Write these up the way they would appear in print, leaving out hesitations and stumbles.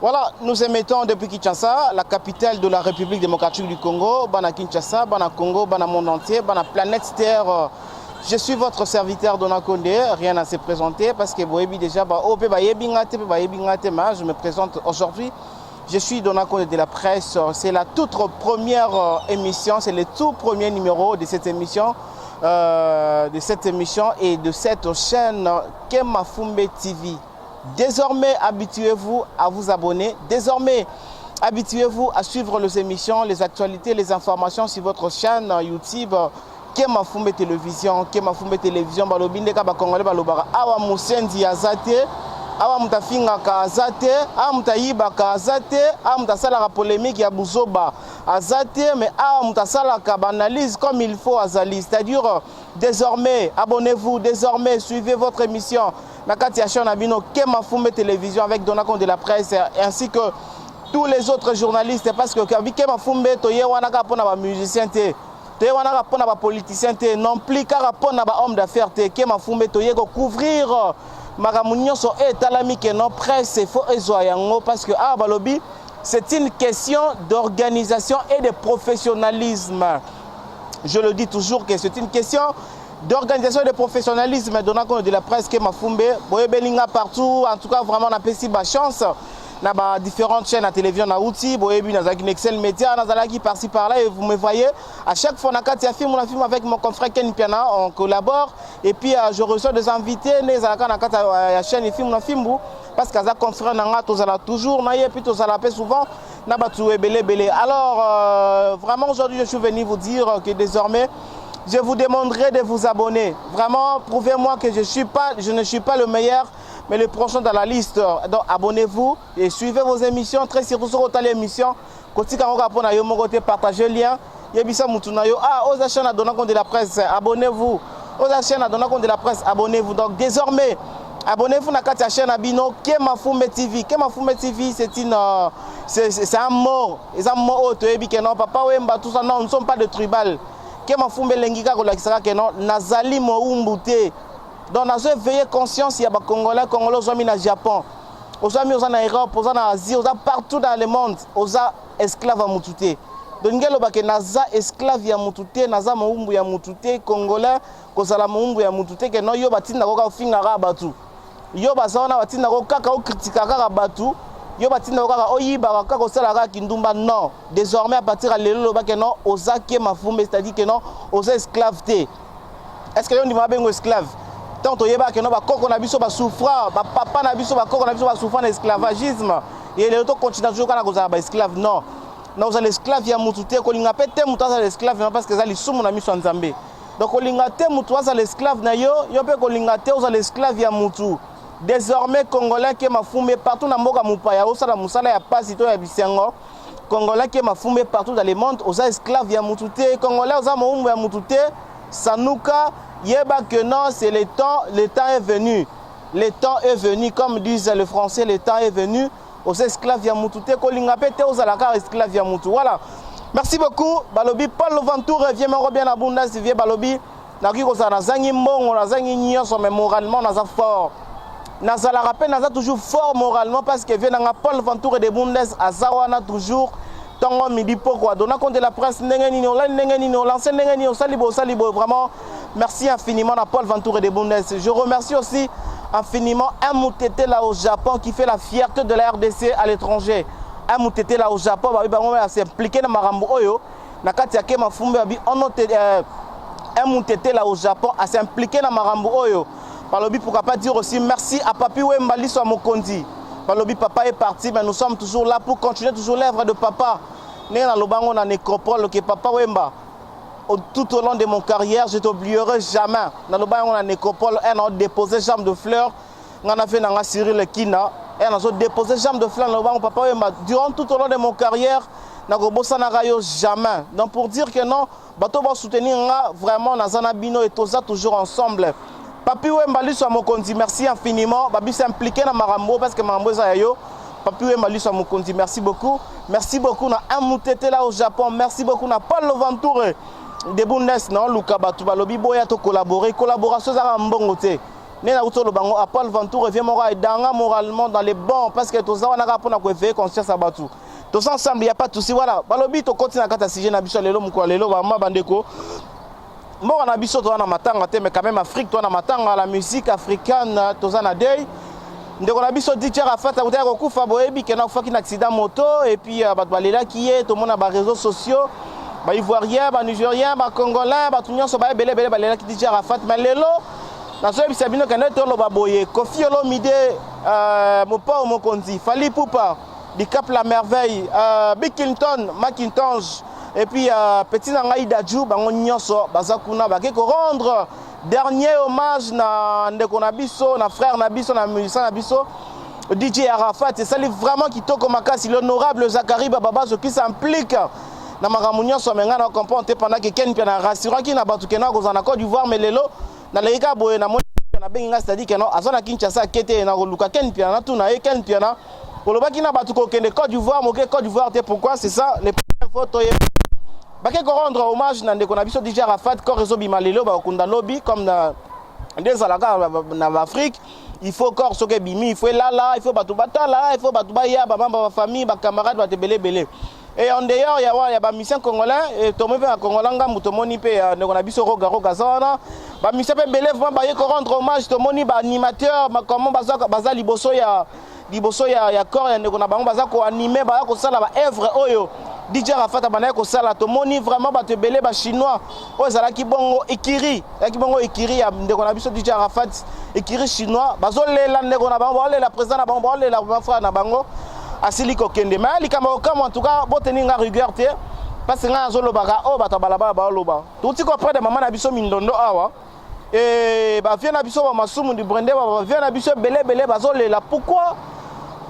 Voilà, nous émettons depuis Kinshasa, la capitale de la République démocratique du Congo, Bana Kinshasa, Bana Congo, Bana monde entier, Bana planète Terre. Je suis votre serviteur Dona Condé, rien à se présenter parce que vous avez déjà, je me présente aujourd'hui. Je suis Dona Condé de la presse, c'est la toute première émission, c'est le tout premier numéro de cette émission. Et de cette chaîne Kemafumbe TV. Désormais, habituez-vous à vous abonner. Désormais, habituez-vous à suivre les émissions, les actualités, les informations sur votre chaîne YouTube Kemafumbe Télévision. Kemafumbe Télévision, balobindeka bakongole balobara awa musendi azate, awa mutafinga kazate, awa mutayiba kazate, awa mutasala polémique ya buzoba azate, mais awa mutasala analyse comme il faut azali. C'est-à-dire, désormais, abonnez-vous, désormais, suivez votre émission. Nakati Achon Abino, Kemafumbe Télévision avec Dona Condé de la presse, ainsi que tous les autres journalistes, parce que Kemafumbe, Toye Wanaka Pona ba musicien, Toye Wanaka Pona ba politicien, non plus car Pona ba homme d'affaires, Kemafumbe, Toye ko couvrir Maramounion so etalami que non presse, il faut ezoyango, parce que ah balobi, c'est une question d'organisation et de professionnalisme. Je le dis toujours que c'est une question d'organisation et de professionnalisme. Dona Condé de la presse Kemafumbe, Boye Belinga partout, en tout cas vraiment on a fait si ma chance. Dans différentes chaînes à télévision na outil, Boye Bi dans un Excel Média, dans un qui par-ci par-là, et vous me voyez. À chaque fois on a film avec mon confrère Ken Piana, on collabore. Et puis je reçois des invités, la chaîne et film parce qu'à ça confrère nanga tozala toujours na et puis tozala peu souvent na batu belé. Alors vraiment aujourd'hui je suis venu vous dire que désormais je vous demanderai de vous abonner. Vraiment, prouvez-moi que je ne suis pas le meilleur, mais le prochain dans la liste. Donc, abonnez-vous et suivez vos émissions. Très surtout sur votre émission. Partagez le lien. Ah, aux chaînes à Dona Condé de la presse, abonnez-vous. Aux chaînes à Dona Condé de la presse, abonnez-vous. Donc, désormais, abonnez-vous à la chaîne Abino Kemafumbe TV. Kemafumbe TV, c'est un mot. C'est un mot. Non, papa Wemba, tout ça. Non, nous ne sommes pas de tribal. Kemafumbe lengika kolakisaka que non nazali moumbuté. Donc nazo veiller conscience il y a ba congolais ozami na Japon. Ozami ozana Europe, ozana Asie, ozana partout dans le monde, oza esclave à mutute. Donc ngelo ba ke naza esclave ya mutute, naza moumbu ya mutute congolais, kozala moumbu ya mutute que non yo batinda ko ka finga ka batu. Yo bazana batinda ko kaka o critika ka batu. Yo batinda kaka oyiba kaka osala kaka kindumba non. Désormais à partir de lelo ba ke non oza Kemafumbe, c'est-à-dire que non oza esclave té. Est-ce que yo ndima bengo esclave? Tant oyeba ke non ba koko na biso ba souffrant, ba papa na biso ba koko na biso ba souffrant d'esclavagisme. Et les autres continuent toujours kana kozala ba esclave non. Na oza l'esclave ya mututé ko linga pete mutu aza l'esclave parce que za lisumu na miso nzambe. Donc olinga te mutu aza l'esclave na yo pe ko linga te oza l'esclave ya mutu. Désormais, Congolais Kemafumbe partout dans Mboka Mupaya, Osala Musala ya Pasito ya Bisengo, Congolais Kemafumbe partout dans le monde, aux esclaves ya Mutute, Congolais aux amoureux ya Mutute, Sanuka, Yeba que non, c'est le temps est venu. Le temps est venu, comme disent les Français, le temps est venu, aux esclaves ya Mutute, Kolingapete aux alakar esclaves ya Mutu. Voilà. Merci beaucoup. Balobi Paul Ventour revient bien à Bundas, vie Balobi. Naki ko sa na zangi mbongo, na zangi nyonso mais moralement na za fort. Nazala rappel naza toujours fort moralement parce que vient Paul Ventour et de Bundes azawana toujours tango midi pourquoi Dona Condé de la presse nengeni l'ancien nengeni salibo vraiment merci infiniment à Paul Ventour et de Bundes. Je remercie aussi infiniment un Moutete là au Japon qui fait la fierté de la RDC à l'étranger. Un Moutete là au Japon ba s'est impliqué dans marambo oyo nakati ya Kemafumbe abi un Moutete là au Japon a s'est impliqué dans marambo oyo. Balobi, pourquoi pas dire aussi merci à Papi Wemba Liswa Mokondi. Balobi, papa est parti, mais nous sommes toujours là pour continuer toujours l'œuvre de papa. Né dans le bango dans nécropole que papa Wemba. Tout au long de mon carrière, je t'oublierai jamais. Dans le bango dans nécropole, on a déposé jambe de fleurs. On a fait dans Cyril Kina. On a déposé jambe de fleurs dans le bango papa Wemba. Durant tout au long de mon carrière, on jamais. Donc pour dire que non, bato va soutenir vraiment Nazana Bino et Toza toujours ensemble. Papi Wemba Liswa Mokondi, merci infiniment. Babi s'est impliqué dans Marambo parce que Marambo est yo. Papi Wemba Liswa Mokondi, merci beaucoup. Merci beaucoup na Amutete là au Japon. Merci beaucoup na Paul Ventour de Bundes non Luka Batu Balobi Boya to collaborer. Collaboration za mbongo te. né na utolo bango à Paul Ventoux revient mora et danga moralement dans les bons parce que tous ça on a rapport na ko éveiller conscience à batu tous ensemble il y a pas de souci voilà balobi to continue na kata sujet na biso lelo mukwa lelo ba ma bandeko mora na biso to na matanga te mais quand même Afrique to na matanga la musique africaine to za na deuil ndeko na biso DJ Arafat a utaka kokufa boyebi ke na kufa ki na accident moto et puis ba balela ki est to mona ba réseaux sociaux ba ivoirien ba nigérien ba congolais ba tout nyonso ba belé balela ki DJ Arafat mais lelo na so bisa bino kana to lo baboye Koffi Olomide mopa mokonzi Fally Ipupa di Cap la Merveille Bill Clinton Macintosh et puis petit nanga Idaju bango nyonso baza kuna ba ke ko rendre dernier hommage na ndeko na biso na frère na biso na musicien na biso DJ Arafat et ça vraiment kitoko makasi l'honorable Zakari Baba ce qui s'implique na makambo nyonso menga na comprendre pendant que Ken pia na rassurant ki na batu kena ko na Côte d'Ivoire mais lelo na leika boye na moni na benga c'est-à-dire que non azana Kinshasa kete na luka Ken pia na tuna e Ken pia na kolobaki na batu ko kende Côte d'Ivoire moke Côte d'Ivoire te pourquoi c'est ça les photos bake ko rendre hommage na ndeko na biso DJ Arafat ko réseau bimalelo ba kunda lobby comme na des alaka na Afrique il faut encore soke bimi il faut là il faut batu batala il faut batu baya ba mamba ba famille ba camarades ba te belé et en dehors il y a ba mission congolais et to move à congolanga mutomoni pe ndeko na biso roga zana ba mission pe belé vraiment ba ko rendre hommage to moni ba animateur ba comment baza liboso ya corps ya ndeko na bango baza ko animer ba ko sala ba œuvre oyo DJ Arafat abana ko sala to moni vraiment ba te belé ba chinois o zala ki bongo ikiri ya ndeko na biso DJ Arafat ikiri chinois bazolela ndeko na bango balela président na bango balela ba frère na bango asili ko kende mais ali kama en tout cas boteni nga rigueur te parce que nga zolo baka o bata balaba ba loba tout ko près de maman na biso mindondo awa et ba vient na biso ba masumu du brende ba vient na biso belé bazolela pourquoi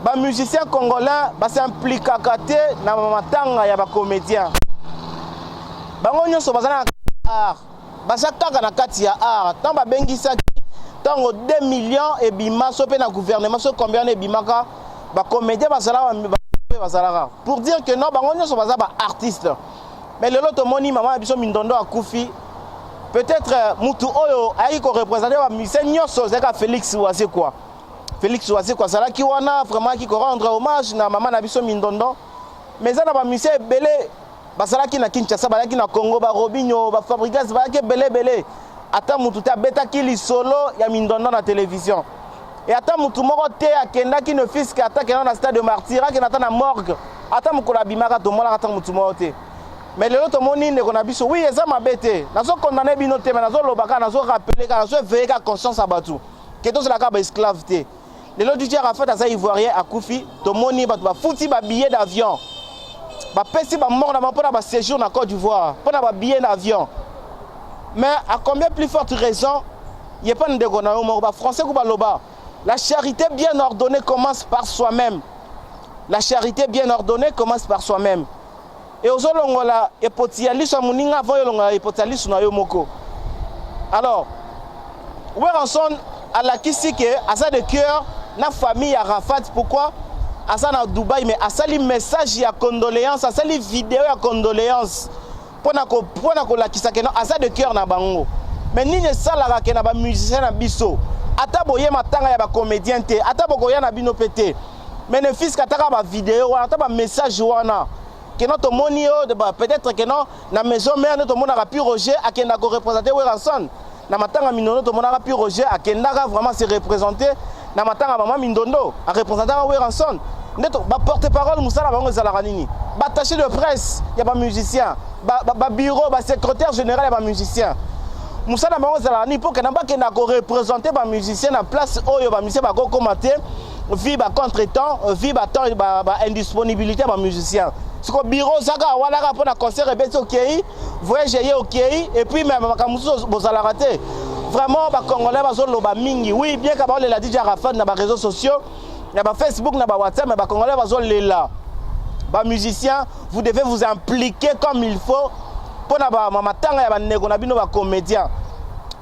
ba musicien congolais ba s'implique kate na matanga ya ba comédien bango nyonso bazana art bazaka na kati ya art tant ba bengisa tango 2 millions et bima so pe na gouvernement so combien et bimaka ba comédien bazala pour dire que non bango nyonso baza ba artiste mais lelo to moni maman biso mindondo akufi peut-être mutu oyo ayi ko représenter ba musicien nyonso zeka Félix Ouassé quoi ça là qui wana vraiment qui rendre hommage na maman na biso mindondo mais ça na ba musicien belé basala ki na Kinshasa ba ki na Congo ba Robinho ba Fabrigas ba ki belé ata mutu ta beta ki li solo ya mindondo na télévision et ata mutu moko te akenda ki ne fils ka ata kena na stade de martyr ki na ta na morgue ata mukola bimaka to mona ata mutu moko te mais lelo to moni ndeko na biso oui eza mabete nazo condamner bino te mais nazo lobaka nazo rappeler ka nazo veiller ka conscience abatu que to la ka ba esclave te lelo DJ Arafat aza ivoirien akufi to moni batu ba futi ba billet d'avion ba pesi ba mort na mpona ba séjour na Côte d'Ivoire mpona ba billet d'avion mais à combien plus forte raison il y a pas ndeko na yo moko ba français ko ba loba la charité bien ordonnée commence par soi-même la charité bien ordonnée commence par soi-même et ozolongola epotialisha muninga avant yolongola epotialisha na yo moko alors Weranson à la kisike asa de cœur na famille Arafat pourquoi asa na Dubaï mais asali message ya condoléance asali vidéo ya condoléance pona ko la kisake no asa de cœur na bango mais nini sala ka ke na ba musicien na biso ata boye matanga ya ba comédien te ata bokoya na bino pété mais ne fils kataka ba vidéo wana ata ba message wana que notre monio peut-être que non na maison mère notre mona ka pi Roger akenda ko représenter Weranson na matanga mindondo to mona ka pi Roger akenda ka vraiment se représenter na matanga maman mindondo a représenter Weranson neto ba porte-parole musala bango ezalaka nini ba attaché de presse ya ba musicien ba bureau ba secrétaire général ya ba musicien musala bango ezalaka nini pour que na ba kenda ko représenter ba musicien na place oyo ba musicien ba ko commenter vie ba contretemps vie ba temps ba indisponibilité ba musicien ce bureau saka wala ka pour na concert rebeti okei voyage ye okei et puis même makamusu bozala raté vraiment ba congolais bazoloba mingi oui bien ka ba le la DJ Arafat na ba réseaux sociaux na ba Facebook na ba WhatsApp mais ba congolais bazolela ba musiciens vous devez vous impliquer comme il faut pour na ba matanga ya ba ndeko na bino ba comédien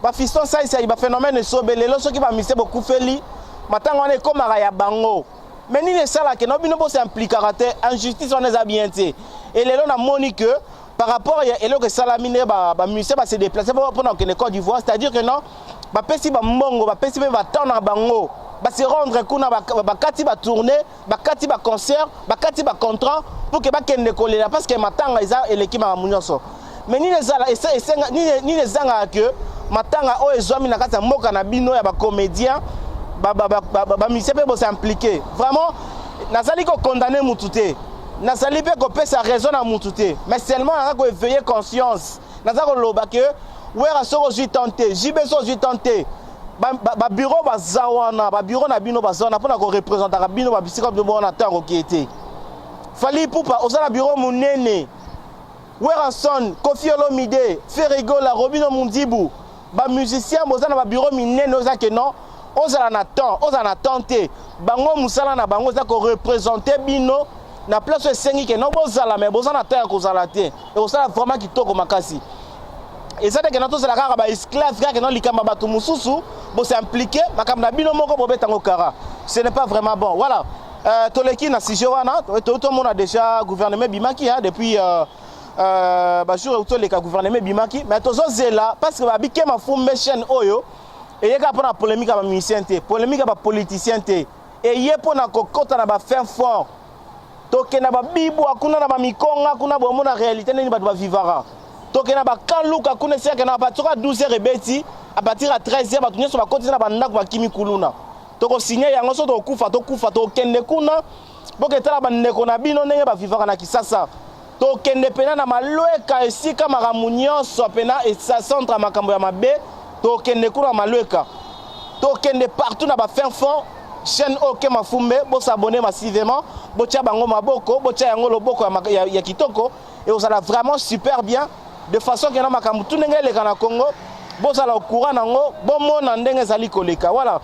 ba fiston ça c'est ba phénomène sobelelo soki ba mise beaucoup feli matanga wana ekomaka ya bango mais nini esalaka no bino s'impliquera te injustice wana eza bien te et lelo na moni que par rapport ya eloko esalamine ba musicien ba se déplacer pour na Côte d'Ivoire c'est-à-dire que non bapesi bambongo bapesi mpe batemps na bango base rendre kuna bakati tourner bakati concert bakati contrat pour que bakende kolela parce que matanga eza eleki makambo nyonso mais ni les zanga que matanga oyo ezwami na kati ya mboka na bino ya bacomédien bamusicien mpe bose impliqué vraiment nazali kokondamne mutu te nazali mpe kopesa raison na mutu te mais seulement naza koéveiller conscience naza koloba ke wera soko ozwi tante jibe so ozwi tante babureau baza wana babureau na bino baza wana mpona korepresentaka bino babisika bino na ntango okie te fali pupa oza na bureau monene Weranson, Kofi Olomide, Ferregola, Robino Mundibu, bamusicien boza na babureau minene oza ke non ozala na temps ozala na tante bango musala na bango za ko représenter bino na place esengi ke non bozala mais boza na temps ya kozala te et osala vraiment kitoko makasi eza te ke non tozala kaka ba esclave kaka non likamba bato mususu bo s'impliquer makambo na bino moko bobetango kara ce n'est pas vraiment bon voilà toleki na sujet wana tout le monde a déjà gouvernement bimaki depuis jour où les gouvernements bimaki mais tozo zela parce que babike mafumbe chaîne oyo et yeka pona polémique ba musicien te polémique ba politicien te et yé pona kokota na ba fin fort toke na ba bibu akuna na ba mikonga kuna bomo na réalité nini ba vivara toke na ba kaluka kuna seka na ba toka 12h ebeti à partir à 13h ba tunyeso ba kotina ba ndako ba kimi kuluna toko signer yango so to kufa to kende kuna boke tala ba ndeko na bino ndenge ba vivara na kisasa tokende pena na malweka esika makambo nyonso pena esa centre makambo ya mabe tokende kuna malweka tokende partout na ba fin fond chaîne OK mafumbe bo s'abonner massivement bo tia bango maboko bo tia yango loboko ya kitoko et vous allez vraiment super bien de façon que na makambo tout ndenge leka na Congo bo sala au courant nango bo mona ndenge zali koleka voilà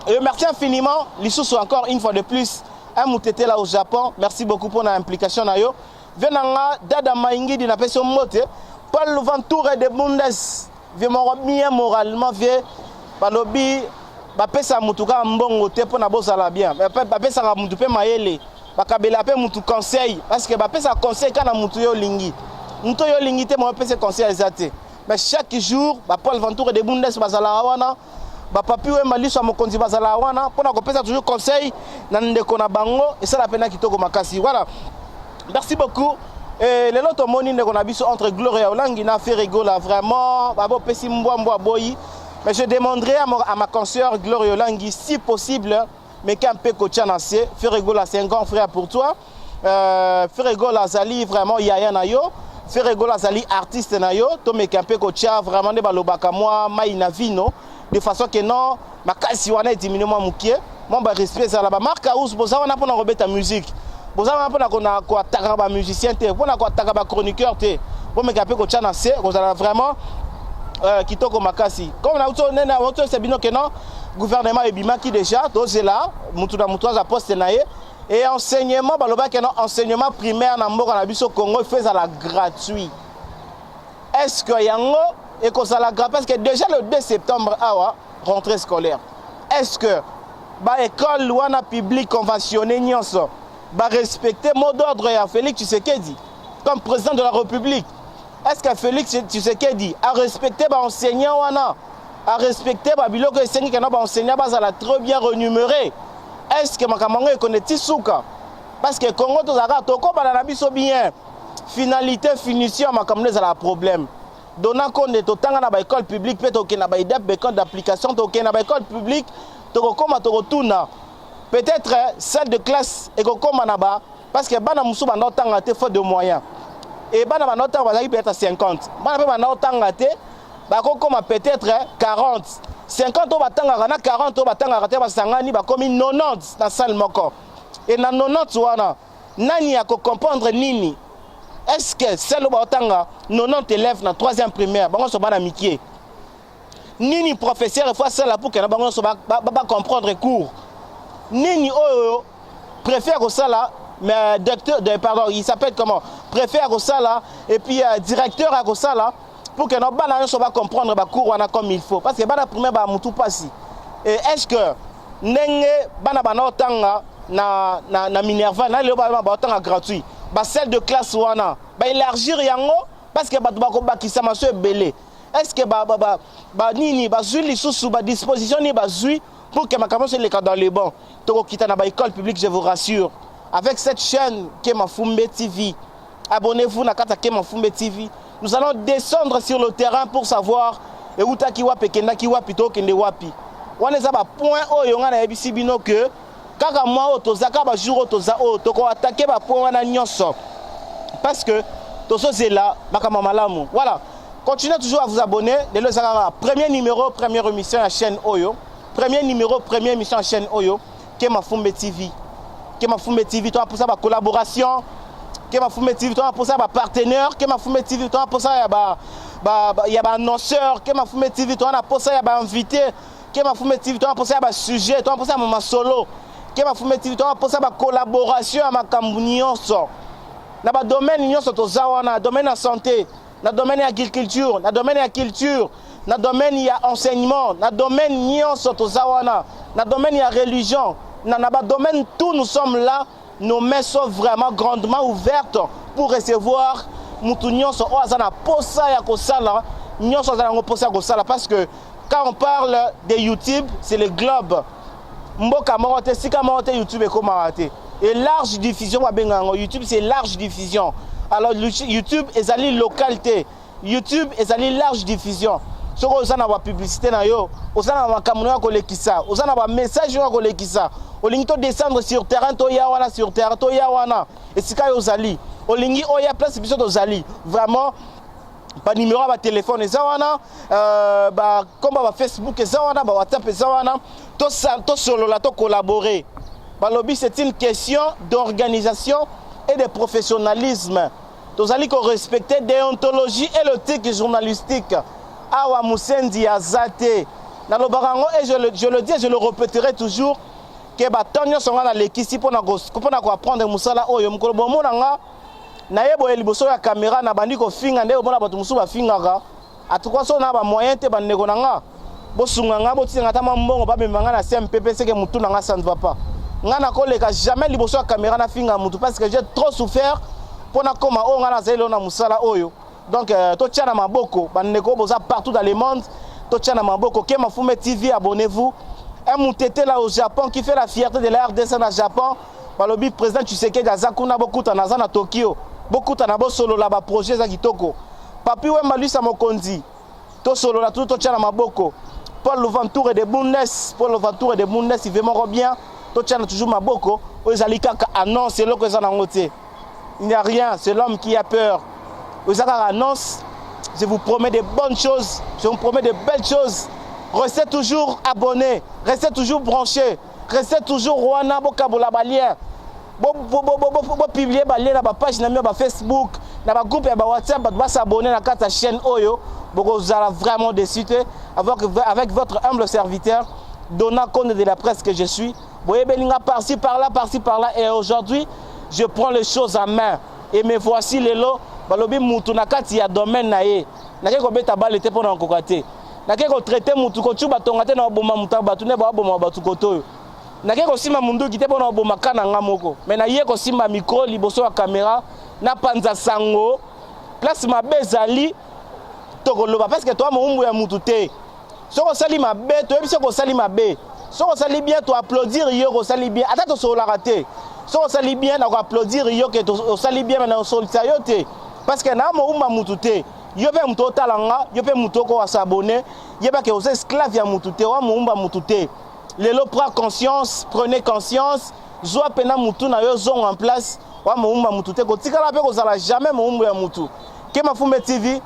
et merci infiniment lisusu encore une fois de plus un moutete là au Japon merci beaucoup pour l'implication na yo venanga dada maingidi na peso mote Paul Ventura de Bundes vie bien moralement vie balobi bapesa mutuka mbongo te pona bosala bien bapesa ka mutu pe mayele bakabela pe mutu conseil parce que bapesa conseil kana mutu yo lingi te mo pesa conseil ezate mais chaque jour ba Paul Ventura de Bundes bazala wana ba papi we maliso mokonzi bazala wana pona ko pesa toujours conseil na ndeko na bango et ça la pena kitoko makasi voilà. Merci beaucoup. Et les autres moni ne connaissent pas entre Gloria Olangi na Ferregola vraiment babo pesi mbwa boyi mais je demanderai à ma consoeur Gloria Olangi si possible mais qu'un peu coach nancé Ferregola c'est un grand frère pour toi Ferregola zali vraiment yaya na yo Ferregola zali artiste na yo to me qu'un peu coach vraiment de balobaka moi mai na vino de façon que non makasi wana diminue moi mukie mon ba respect ça la ba marka us boza wana pona robeta musique bozala mpona kona ko ataka ba musicien te pona ko ataka ba chroniqueur te po me kape ko tchana se kozala vraiment kitoko makasi comme na uto nena uto c'est bino que non gouvernement ebimaki déjà tozela mutu na mutu za poste na ye et enseignement baloba que non enseignement primaire na mboka na biso Congo fait la gratuit est-ce que yango et kozala gratuit parce que déjà le 2 septembre awa rentrée scolaire est-ce que ba école wana public conventionné nyonso va respecter le mot d'ordre à Félix Tshisekedi comme président de la République. Est-ce que Félix Tshisekedi a respecté les enseignants, a respecté les enseignants, très bien renumérés? Est-ce que Makamango connaît Tissouka? Parce que Congo, tout ça, Toko, bien. Finalité, finition, Makamango, c'est un problème. Donnant compte de tout temps dans l'école publique, peut-être qu'il y a des écoles d'application, peut-être dans l'école publique, peut-être celle de classe et comme manaba parce que bana musu bana tanga te faute de moyens et bana bana tanga peut-être 50 bana bana tanga te ba ko comme peut-être 40 50 au batanga na 40 au batanga te ba sangani ba comme 90 na salle moko et na 90 wana nani ya ko comprendre nini est-ce que celle au batanga 90 élèves na 3e primaire bango so bana mikie nini professeur fois celle pour que bango so ba comprendre cours Nini Oyo préfère au sala, mais docteur, pardon, il s'appelle comment? Préfère au sala et puis directeur à Kosala pour que nos bananes soient comprendre le cours comme il faut. Parce que bana primaire ba mutu passi. Et est-ce que nenge bana otanga na Minerva na le bana otanga gratuit. Ba celle de classe wana ba élargir yango parce que ba ki sama so belé. est-ce que nini bazui lisusu ba disposition ni bazui pour que ma soit les cas dans les bons toko kita na ba école publique, je vous rassure, avec cette chaîne qui est Mafumbe TV, abonnez-vous na kata qui Mafumbe TV. Nous allons descendre sur le terrain pour savoir et où ta ki wapi kenda ki wapi to kende wapi. On est à ba point oyo nga na yebisi bino que kaka moi otozaka ba jour otoza o toko attaquer ba point na nyonso parce que tozo zela bakama malamu. Voilà, continuez toujours à vous abonner. Le Zakara premier numéro, première émission à la chaîne Oyo. Premier numéro, première émission à la chaîne Oyo. Mafumbe TV. Mafumbe TV, toi pour ça ba collaboration. Mafumbe TV, toi pour ça ba partenaire. Mafumbe TV, toi pour ça il y a ba annonceur. Mafumbe TV, toi pour ça il y a ba invité. Mafumbe TV, toi pour ça ba sujet. Toi pour ça ma solo. Mafumbe TV, toi pour ça ba collaboration à ma nyonso. Na ba domaine nyonso tozawana, domaine de santé, na domaine agriculture, na domaine culture, na domaine ya enseignement, na domaine nyonso tozawana, na domaine ya religion, na ba domaine tout nous sommes là, nos mains sont vraiment grandement ouvertes pour recevoir mutu nyonso o azana posa ya kosala, nyonso azana ngo posa ya kosala parce que quand on parle de YouTube, c'est le globe. Mboka morote, sika morote YouTube eko marate. Et large diffusion, YouTube c'est large diffusion. Alors YouTube est allé localité. YouTube est allé large diffusion. Ce que vous avez la publicité, vous avez la caméra qui est ça, vous avez un message qui est ça. Vous avez descendre sur terrain, sur terrain, et c'est quand vous allez. Vous avez place de Zali. Vraiment, pas numéro de téléphone, comme Facebook, WhatsApp, tout solo là, tout collaborer. Balobi, c'est une question d'organisation et de professionnalisme. Nous allons respecter déontologie et l'éthique journalistique. Awa Moussendi Azate. Et je le dis et je le répéterai toujours que Batonio sont dans l'équipe pour apprendre Moussala Oyo. Na yebo eliboso ya caméra na bandiko finga ndeko mona batu musuba fingaka. Atukwa so na ba moyen te bandeko nanga. Bosunga nga botinga ta mbongo ba bemanga na CMPP c'est que mutu nanga ça ne va pas. Ngana koleka jamais liboso ya caméra na finga mutu parce que j'ai trop souffert pour na koma o ngana zelo na musala oyo. Donc to tchana maboko bandeko boza partout dans le monde. To tchana maboko ke Mafumbe TV, abonnez-vous. Un moutete là au Japon qui fait la fierté de la RDC au Japon. Balobi président Tshisekedi azakuna beaucoup tanaza na Tokyo. Beaucoup tanabo solo la ba projet za kitoko. Papi Wemba lui sa mokonzi. To solo la tout to tchana maboko. Paul Louventure de Bundes, Paul Louventure de Bundes, il veut m'en bien. To tchana toujours maboko. Ozali kaka annonce c'est l'homme que ça n'angote. Il n'y a rien, c'est l'homme qui a peur. Ozaka annonce, je vous promets de bonnes choses, je vous promets de belles choses. Restez toujours abonnés, restez toujours branchés, restez toujours Rwanda Bokabola Balien. Bo publier balien na ba page na ba Facebook, na ba groupe ya ba WhatsApp, ba s'abonner na ta chaîne Oyo. Vous allez vraiment décider avec votre humble serviteur, donnant compte de la presse que je suis. Vous voyez, par-ci, par-là, par-ci, par-là. Et aujourd'hui, je prends les choses en main. Et me voici les lots. Balobi mutu na kati ya domaine na ye. Na ke ko beta balle te pona kokate. Na ke ko traiter mutu ko chuba tongate na boma muta batu ne ba boma batu koto. Na ke ko sima mundu kite pona boma kana ngamoko. Mais na ye ko sima micro liboso ya caméra na panza sango. Place ma bezali tokoloba parce que toi mo umbu ya mutu te. Soko sali mabe, to yebi soko sali mabe. Soko sali bien, to applaudir yo ko sali bien. Ata to so la raté. Soko sali bien, na ko applaudir yo que to sali bien na so yo te. Parce que na mo umba mutu te. Yo pe mutu talanga, yo pe mutu ko s'abonner. Yeba ke os esclave ya mutu te, wa mo umba mutu te. Lelo prend conscience, prenez conscience. Joa pena mutu na yo zong en place. Wa mo umba mutu te ko tikala pe ko sala jamais mo umbu ya mutu. Ke Mafumbe TV